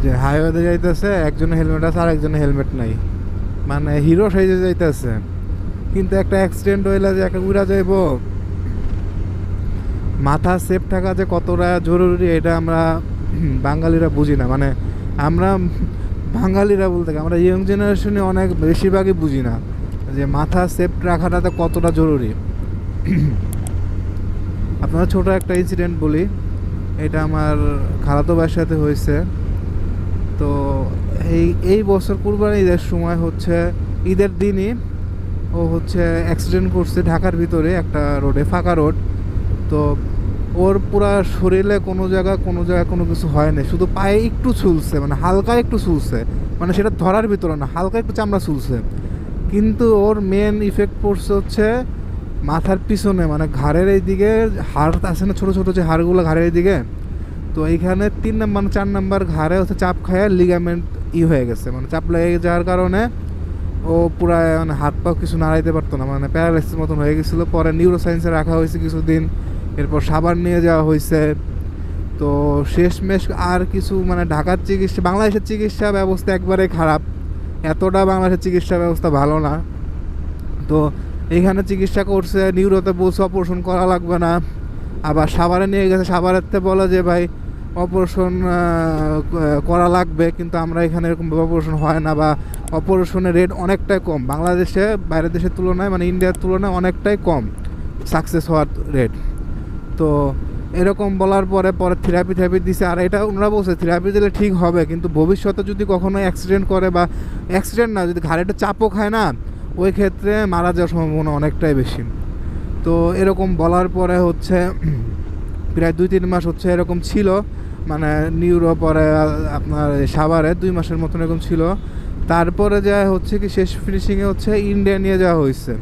যে হাইওয়েতে যাইতেছে, একজনের হেলমেট আছে আর একজনের হেলমেট নাই, মানে হিরো সাইজে যাইতেছে, কিন্তু একটা অ্যাক্সিডেন্ট হইলে যে একটা উড়া যাইব। মাথা সেফ থাকা যে কতটা জরুরি এটা আমরা বাঙালিরা বুঝি না। মানে আমরা বাঙালিরা বলতে আমরা ইয়ং জেনারেশনে অনেক বেশিরভাগই বুঝি না যে মাথা সেফ রাখাটা কতটা জরুরি। আপনার ছোট একটা ইনসিডেন্ট বলি, এটা আমার খালাতো ভাইয়ের সাথে হয়েছে। তো এই বছর কুরবানি ঈদের সময় হচ্ছে ঈদের দিনই ও হচ্ছে অ্যাক্সিডেন্ট করছে ঢাকার ভিতরে একটা রোডে, ফাঁকা রোড। তো ওর পুরা শরীরে কোনো জায়গায় কোনো কিছু হয় না, শুধু পায়ে একটু ছুলছে, মানে হালকা একটু ছুলছে, মানে সেটা ধরার ভিতরে না, হালকা একটু চামড়া ছুলছে। কিন্তু ওর মেন ইফেক্ট পড়ছে হচ্ছে মাথার পিছনে, মানে ঘাড়ের এই দিকে হাড় আছে না, ছোটো ছোটো যে হাড়গুলো ঘাড়ের এই দিকে। তো এইখানে 3 নাম্বার 4 নাম্বার ঘাড়ে হচ্ছে চাপ খায়, লিগামেন্ট হয়ে গেছে, মানে চাপ লেগে যাওয়ার কারণে ও পুরা মানে হাত পা কিছু নাড়াইতে পারতো না, মানে প্যারালাইসিস মতন হয়ে গেছিলো। পরে নিউরো সায়েন্সে রাখা হয়েছে কিছুদিন, এরপর সাভার নিয়ে যাওয়া হয়েছে। তো শেষমেশ আর কিছু মানে ঢাকার চিকিৎসা, বাংলাদেশের চিকিৎসা ব্যবস্থা একবারে খারাপ, এতটা বাংলাদেশের চিকিৎসা ব্যবস্থা ভালো না। তো এইখানে চিকিৎসা করছে, নিউরোতে বলছে অপারেশন করা লাগবে না, আবার সাভারে নিয়ে গেছে, সাভারেতে বলে যে ভাই অপারেশন করা লাগবে, কিন্তু আমরা এখানে এরকম অপারেশন হয় না, বা অপারেশনের রেট অনেকটাই কম বাংলাদেশে, বাইরের দেশের তুলনায়, মানে ইন্ডিয়ার তুলনায় অনেকটাই কম সাকসেস হওয়ার রেট। তো এরকম বলার পরে থেরাপি দিছে, আর এটা ওনারা বলছে থেরাপি দিলে ঠিক হবে, কিন্তু ভবিষ্যতে যদি কখনো অ্যাক্সিডেন্ট করে, বা অ্যাক্সিডেন্ট না, যদি ঘাড়ে একটা চাপও খায় না, ওই ক্ষেত্রে মারা যাওয়ার সম্ভাবনা অনেকটাই বেশি। তো এরকম বলার পরে হচ্ছে প্রায় 2-3 মাস হচ্ছে এরকম ছিল, মানে নিউরো পরে আপনার সাভারে 2 মাসের মতন এরকম ছিল। তারপরে যা হচ্ছে কি শেষ ফিনিশিংয়ে হচ্ছে ইন্ডিয়া নিয়ে যাওয়া হয়েছে।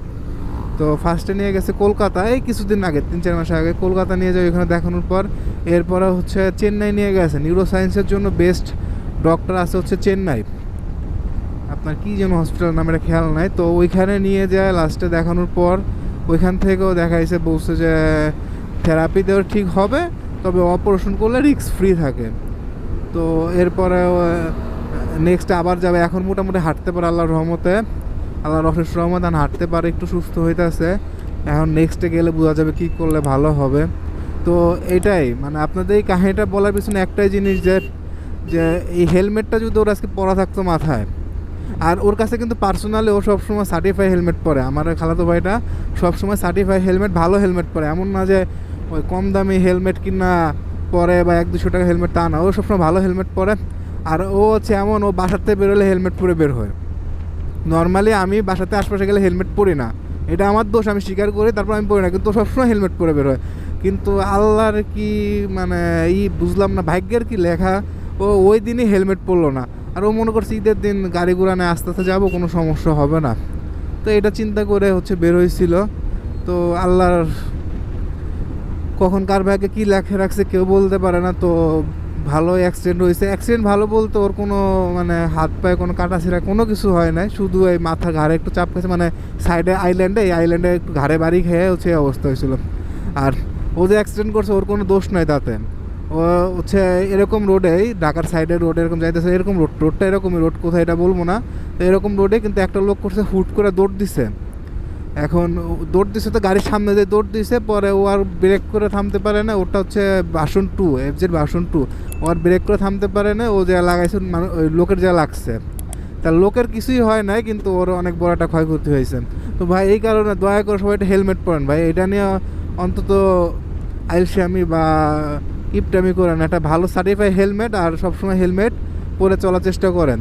তো ফার্স্টে নিয়ে গেছে কলকাতায়, কিছুদিন আগে 3-4 মাস আগে কলকাতা নিয়ে যাওয়া, ওইখানে দেখানোর পর এরপরে হচ্ছে চেন্নাই নিয়ে গেছে। নিউরো সায়েন্সের জন্য বেস্ট ডক্টর আছে হচ্ছে চেন্নাই, আপনার কী যেন হসপিটাল নাম এটা খেয়াল নাই। তো ওইখানে নিয়ে যায়, লাস্টে দেখানোর পর ওইখান থেকেও দেখাইছে, বলছে যে থেরাপি দেওয়া ঠিক হবে, তবে অপারেশন করলে রিস্ক ফ্রি থাকে। তো এরপরে নেক্সট আবার যাবে, এখন মোটামুটি হাঁটতে পারে আল্লাহর রহমতে, আল্লাহর অশেষ রহমত, আর হাঁটতে পারে, একটু সুস্থ হইতেছে। এখন নেক্সটে গেলে বোঝা যাবে কী করলে ভালো হবে। তো এটাই মানে আপনাদের এই কাহিনিটা বলার পিছনে একটাই জিনিস, যে এই হেলমেটটা যদি ওর আজকে পরা থাকতো মাথায়, আর ওর কাছে কিন্তু পার্সোনালি ও সবসময় সার্টিফাই হেলমেট পরে, আমার খালাতো ভাইটা সবসময় সার্টিফাই হেলমেট, ভালো হেলমেট পরে, এমন না যে ওই কম দামি হেলমেট কিনা পরে বা 100-200 টাকা হেলমেট, তা না, ও সবসময় ভালো হেলমেট পরে। আর ও হচ্ছে এমন, ও বাসাতে বেরোলে হেলমেট পরে বের হয়। নর্মালি আমি বাসাতে আশপাশে গেলে হেলমেট পরি না, এটা আমার দোষ, আমি স্বীকার করি, তারপর আমি পরি না, কিন্তু সবসময় হেলমেট পরে বের হয়। কিন্তু আল্লাহর কি মানে বুঝলাম না, ভাগ্যের কি লেখা, ও ওই দিনই হেলমেট পরলো না। আর ও মনে করছে ঈদের দিন গাড়ি ঘোড়া নিয়ে আস্তে আস্তে যাবো, কোনো সমস্যা হবে না। তো এটা চিন্তা করে হচ্ছে বের হয়েছিল। তো আল্লাহর কখন কার ভাগ্যে কী লেখে রাখছে কেউ বলতে পারে না। তো ভালো অ্যাক্সিডেন্ট হয়েছে, অ্যাক্সিডেন্ট ভালো বলতে ওর কোনো মানে হাত পায়ে কোনো কাটাছিড়া কোনো কিছু হয় নাই, শুধু এই মাথা ঘাড়ে একটু চাপ খেয়েছে, মানে সাইডে এই আইল্যান্ডে একটু ঘাড়ে বাড়ি খেয়ে হচ্ছে এই অবস্থা হয়েছিল। আর ও যে অ্যাক্সিডেন্ট করছে ওর কোনো দোষ নাই তাতে, ও হচ্ছে এরকম রোডেই, ঢাকার সাইডের রোডে এরকম যাইতেছে, এরকম রোডটা এরকমই, রোড কোথায় এটা বলবো না। তো এরকম রোডে কিন্তু একটা লোক করছে হুট করে দৌড় দিছে। এখন দৌড় দিছে তো গাড়ির সামনে দিয়ে দৌড় দিছে, পরে ও আর ব্রেক করে থামতে পারে না, ওটা হচ্ছে ভার্সন 2, এফজেড ভার্সন 2, ও আর ব্রেক করে থামতে পারে না, ও যা লাগাইছে মানে ওই লোকের যা লাগছে, তার লোকের কিছুই হয় নাই, কিন্তু ওর অনেক বড় একটা ক্ষয়ক্ষতি হয়েছে। তো ভাই এই কারণে দয়া করে সবাই একটা হেলমেট পরেন ভাই, এটা নিয়ে অন্তত আইলশামি বা ইপটামি করেন, একটা ভালো সার্টিফাই হেলমেট, আর সবসময় হেলমেট পরে চলার চেষ্টা করেন।